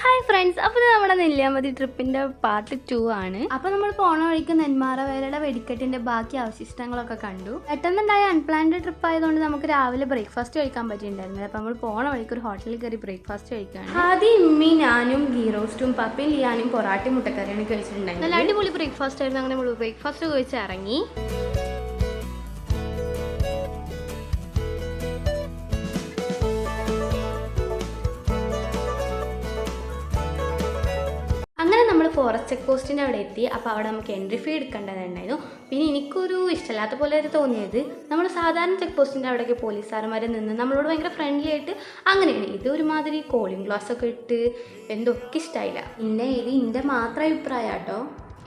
Hi friends, അപ്പോൾ നമ്മുടെ Nelliyampathy ട്രിപ്പിൻ്റെ part 2 ആണ്. അപ്പോൾ നമ്മൾ പോണ വഴിക്ക് നെന്മാറ വേലയുടെ വെടിക്കെട്ടിൻ്റെ ബാക്കി അവശിഷ്ടങ്ങളൊക്കെ കണ്ടു. പെട്ടെന്നുണ്ടായ അൺപ്ലാൻഡ് ട്രിപ്പ് ആയതുകൊണ്ട് നമുക്ക് രാവിലെ ബ്രേക്ക്ഫാസ്റ്റ് കഴിക്കാൻ പറ്റിയിട്ടുണ്ടായിരുന്നില്ല. അപ്പോൾ നമ്മൾ പോണ വഴിക്ക് ഒരു ഹോട്ടലിൽ കയറി ബ്രേക്ക്ഫാസ്റ്റ് കഴിക്കുകയാണ്. ആദ്യം ഇമ്മി ഞാനും ഗീ റോസ്റ്റും പപ്പയും ലിയാനും പൊറാട്ടി മുട്ടക്കറിയാണ് കഴിച്ചിട്ടുണ്ടായിരുന്നത്. നല്ല അടിപൊളി ബ്രേക്ക്ഫാസ്റ്റ് ആയിരുന്നു. അങ്ങനെ നമ്മൾ ബ്രേക്ക്ഫാസ്റ്റ് കഴിച്ച് ഇറങ്ങി. അങ്ങനെ നമ്മൾ ഫോറസ്റ്റ് ചെക്ക് പോസ്റ്റിൻ്റെ അവിടെ എത്തി. അപ്പോൾ അവിടെ നമുക്ക് എൻട്രി ഫീ എടുക്കേണ്ടതുണ്ടായിരുന്നു. പിന്നെ എനിക്കൊരു ഇഷ്ടമില്ലാത്ത പോലെ തോന്നിയത്, നമ്മൾ സാധാരണ ചെക്ക് പോസ്റ്റിൻ്റെ അവിടേക്ക് പോലീസുകാരന്മാരെ നിന്ന് നമ്മളോട് ഭയങ്കര ഫ്രണ്ട്ലി ആയിട്ട് അങ്ങനെയാണ്. ഇത് ഒരുമാതിരി കോളിംഗ് ഗ്ലാസ് ഒക്കെ ഇട്ട് എന്തൊക്കെ ഇഷ്ടമായില്ല. ഇതിൻ്റെ മാത്രം അഭിപ്രായം കേട്ടോ.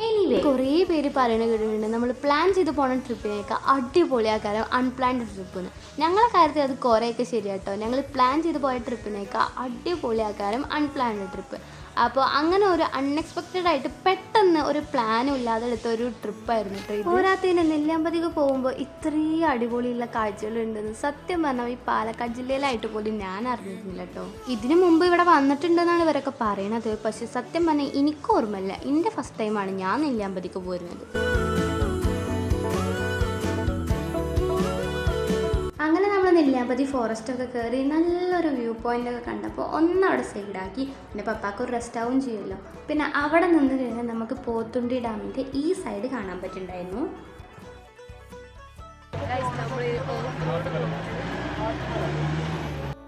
എനിവേ കുറേ പേര് പറയുന്നത് കേട്ടിട്ടുണ്ട് നമ്മൾ പ്ലാൻ ചെയ്ത് പോണ ട്രിപ്പിനേക്കാൾ അടിപൊളിയാക്കാരം അൺപ്ലാൻഡ് ട്രിപ്പ് എന്ന്. ഞങ്ങളെ കാര്യത്തിൽ അത് കുറേയൊക്കെ ശരിയാട്ടോ. ഞങ്ങൾ പ്ലാൻ ചെയ്ത് പോയ ട്രിപ്പിനേക്കാൾ അടിപൊളിയാക്കാരം അൺപ്ലാൻഡ് ട്രിപ്പ്. അപ്പോൾ അങ്ങനെ ഒരു അൺഎക്സ്പെക്റ്റഡ് ആയിട്ട് പെട്ടെന്ന് ഒരു പ്ലാനും ഇല്ലാതെ എടുത്ത ഒരു ട്രിപ്പായിരുന്നു കേട്ടോ. പോരാത്തതിന് നെല്ലിയാമ്പതിക്ക് പോകുമ്പോൾ ഇത്രയും അടിപൊളിയുള്ള കാഴ്ചകളുണ്ടെന്ന് സത്യം പറഞ്ഞാൽ ഈ പാലക്കാട് ജില്ലയിലായിട്ട് പോലും ഞാൻ അറിഞ്ഞിരുന്നില്ല കേട്ടോ. ഇതിനു മുമ്പ് ഇവിടെ വന്നിട്ടുണ്ടെന്നാണ് ഇവരൊക്കെ പറയണത്. പക്ഷെ സത്യം പറഞ്ഞാൽ എനിക്ക് ഓർമ്മയില്ല. എൻ്റെ ഫസ്റ്റ് ടൈമാണ് ഞാൻ നെല്ലിയാമ്പതിക്ക് പോരുന്നത്. അങ്ങനെ നമ്മൾ നെല്ലിയാമ്പതി ഫോറസ്റ്റൊക്കെ കയറി നല്ലൊരു വ്യൂ പോയിൻ്റൊക്കെ കണ്ടപ്പോൾ ഒന്നവിടെ സൈഡാക്കി. പിന്നെ പപ്പാക്ക് ഒരു റെസ്റ്റ് ആവും ചെയ്യുമല്ലോ. പിന്നെ അവിടെ നിന്ന് കഴിഞ്ഞാൽ നമുക്ക് പോത്തുണ്ടി ഡാമിൻ്റെ ഈ സൈഡ് കാണാൻ പറ്റുന്നുണ്ടായിരുന്നു.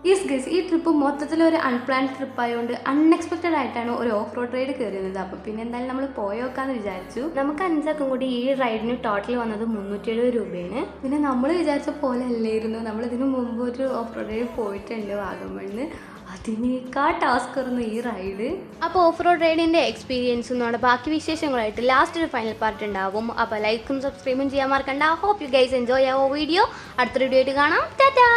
യെസ് ഗൈസ്, ഈ ട്രിപ്പ് മൊത്തത്തിലൊരു അൺപ്ലാൻഡ് ട്രിപ്പ് ആയതുകൊണ്ട് അൺഎക്സ്പെക്റ്റഡ് ആയിട്ടാണ് ഒരു ഓഫ് റോഡ് റൈഡ് കയറിയത്. അപ്പോൾ പിന്നെ എന്തായാലും നമ്മൾ പോയോക്കാന്ന് വിചാരിച്ചു. നമുക്ക് 5 ആൾക്കും കൂടി ഈ റൈഡിന് ടോട്ടൽ വന്നത് 370 രൂപയാണ്. പിന്നെ നമ്മൾ വിചാരിച്ച പോലെ അല്ലായിരുന്നു. നമ്മളിതിനു മുമ്പ് ഒരു ഓഫ് റോഡ് റൈഡ് പോയിട്ടുണ്ട് വാഗമണ്ണ്. അതിനേക്കാൾ ടാസ്ക് ആയിരുന്നു ഈ റൈഡ്. അപ്പോൾ ഓഫ് റോഡ് റൈഡിൻ്റെ എക്സ്പീരിയൻസും നമ്മുടെ ബാക്കി വിശേഷങ്ങളായിട്ട് ലാസ്റ്റ് ഒരു ഫൈനൽ പാർട്ട് ഉണ്ടാവും. അപ്പോൾ ലൈക്കും സബ്സ്ക്രൈബും ചെയ്യാൻ മറക്കണ്ട. Hope you guys enjoy our video. അടുത്തൊരു വീഡിയോ ആയിട്ട് കാണാം. ടാറ്റാ.